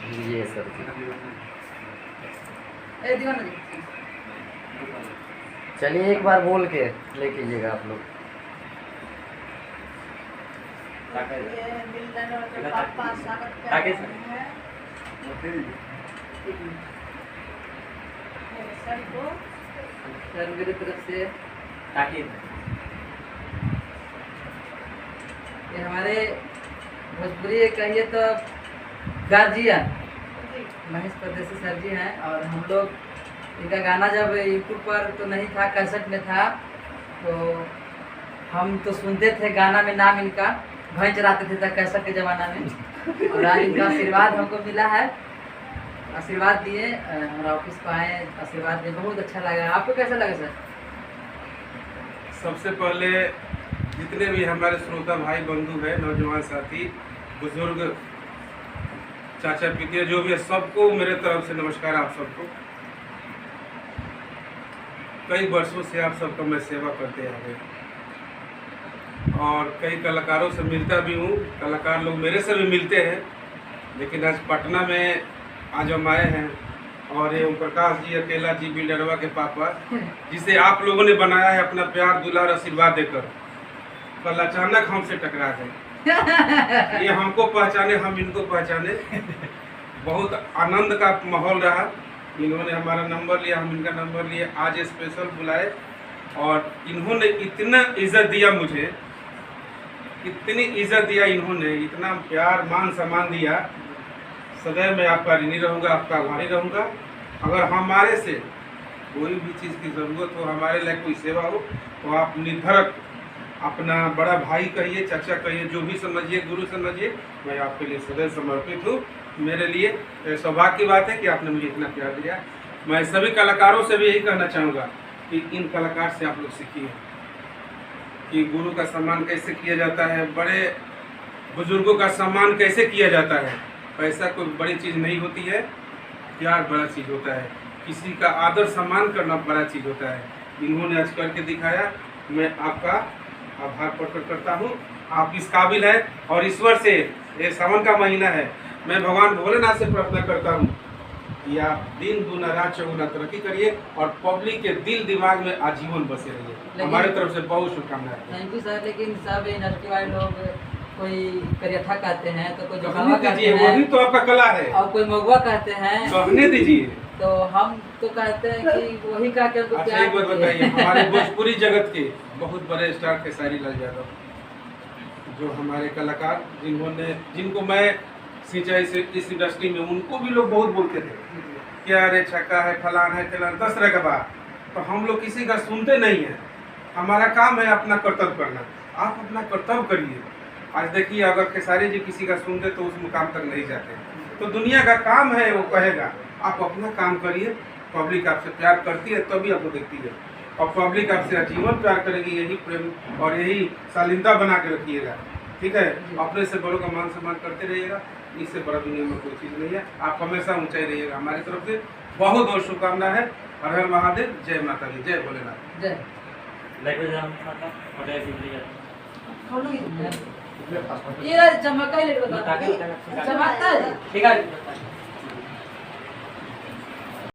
ये सर चलिए एक बार बोल के ले कीजिएगा आप लोग। सर मेरी तरफ से ये हमारे भोजपुरी कहिए तो गार्जियन महेश परदेसी सर जी हैं। और हम लोग इनका गाना जब यूट्यूब पर तो नहीं था, कैसेट में था, तो हम तो सुनते थे। गाना में नाम इनका भैंस चराते थे तक कैसेट के ज़माना में। और आज इनका आशीर्वाद हमको मिला है, आशीर्वाद दिए, हमारा ऑफिस पर आए, आशीर्वाद दिए, बहुत अच्छा लगा। आपको कैसा लगा सर? सबसे पहले जितने भी हमारे श्रोता भाई बंधु हैं, नौजवान साथी, बुजुर्ग, चाचा पितिया जो भी है, सबको मेरे तरफ से नमस्कार। आप सबको कई वर्षों से आप सबका मैं सेवा करते आ गए और कई कलाकारों से मिलता भी हूँ। कलाकार लोग मेरे से भी मिलते हैं, लेकिन आज पटना में आज हम आए हैं और ये ओम प्रकाश जी अकेला जी बिल्डरवा के पापा, जिसे आप लोगों ने बनाया है अपना प्यार दुलार आशीर्वाद देकर, कल अचानक हमसे टकरा गए। ये हमको पहचाने, हम इनको पहचाने। बहुत आनंद का माहौल रहा। इन्होंने हमारा नंबर लिया, हम इनका नंबर लिए, आज स्पेशल बुलाए और इन्होंने इतना इज्जत दिया मुझे, इतनी इज्जत दिया इन्होंने, इतना प्यार मान सम्मान दिया। सदैव मैं आपका ऋणी रहूँगा, आपका आभारी रहूँगा। अगर हमारे से कोई भी चीज़ की ज़रूरत हो, हमारे लिए कोई सेवा हो, तो आप निर्धरक अपना बड़ा भाई कहिए, चाचा कहिए, जो भी समझिए, गुरु समझिए, मैं आपके लिए सदैव समर्पित हूँ। मेरे लिए सौभाग्य की बात है कि आपने मुझे इतना प्यार दिया। मैं सभी कलाकारों से भी यही कहना चाहूँगा कि इन कलाकार से आप लोग सीखिए कि गुरु का सम्मान कैसे किया जाता है, बड़े बुजुर्गों का सम्मान कैसे किया जाता है। पैसा कोई बड़ी चीज़ नहीं होती है, प्यार बड़ा चीज़ होता है, किसी का आदर सम्मान करना बड़ा चीज़ होता है। इन्होंने आज करके दिखाया, मैं आपका आभार प्रकट करता हूँ। आप इस काबिल है और ईश्वर से, ये सावन का महीना है, मैं भगवान भोलेनाथ से प्रार्थना करता हूँ कि आप दिन दूना रात चौगुना तरक्की करिए और पब्लिक के दिल दिमाग में आजीवन बसे रहिए। हमारी तरफ से बहुत शुभकामनाएं। Thank you sir. लेकिन सब इंडस्ट्री वाले लोग कोई करियथा कहते हैं, तो कोई कहने दीजिए, वही तो आपका कला है, और कोई मगुआ कहते हैं, कहने दीजिए। तो हम तो कहते हैं कि वही का के उनको अच्छा एक बात बताइए, हमारे भोजपुरी जगत के बहुत बड़े स्टार खेसारी लाल यादव, जो हमारे कलाकार, जिनको मैं सिंचाई से इस इंडस्ट्री में, उनको भी लोग बहुत बोलते थे कि अरे छक्का है, फलान है, फलान, 10 तरह का बात। तो हम लोग किसी का सुनते नहीं है। हमारा काम है अपना कर्तव्य करना। आप अपना कर्तव्य करिए। आज देखिए, अगर खेसारी जी किसी का सुनते तो उस मुकाम तक नहीं जाते। तो दुनिया का काम है, वो कहेगा, आप अपना काम करिए। पब्लिक आपसे प्यार करती है तभी आपको देखती है, और पब्लिक आपसे आजीवन प्यार करेगी। यही प्रेम और यही शालीनता बना के रखिएगा, ठीक है। अपने से बड़ों का मान सम्मान करते रहिएगा, इससे बड़ा दुनिया में कोई चीज़ नहीं है। आप हमेशा ऊंचाई रहिएगा। हमारी तरफ से बहुत बहुत शुभकामना है। हर हर महादेव, जय माता दी, जय भोलेनाथ। जय। ये चमका ही चमकता है।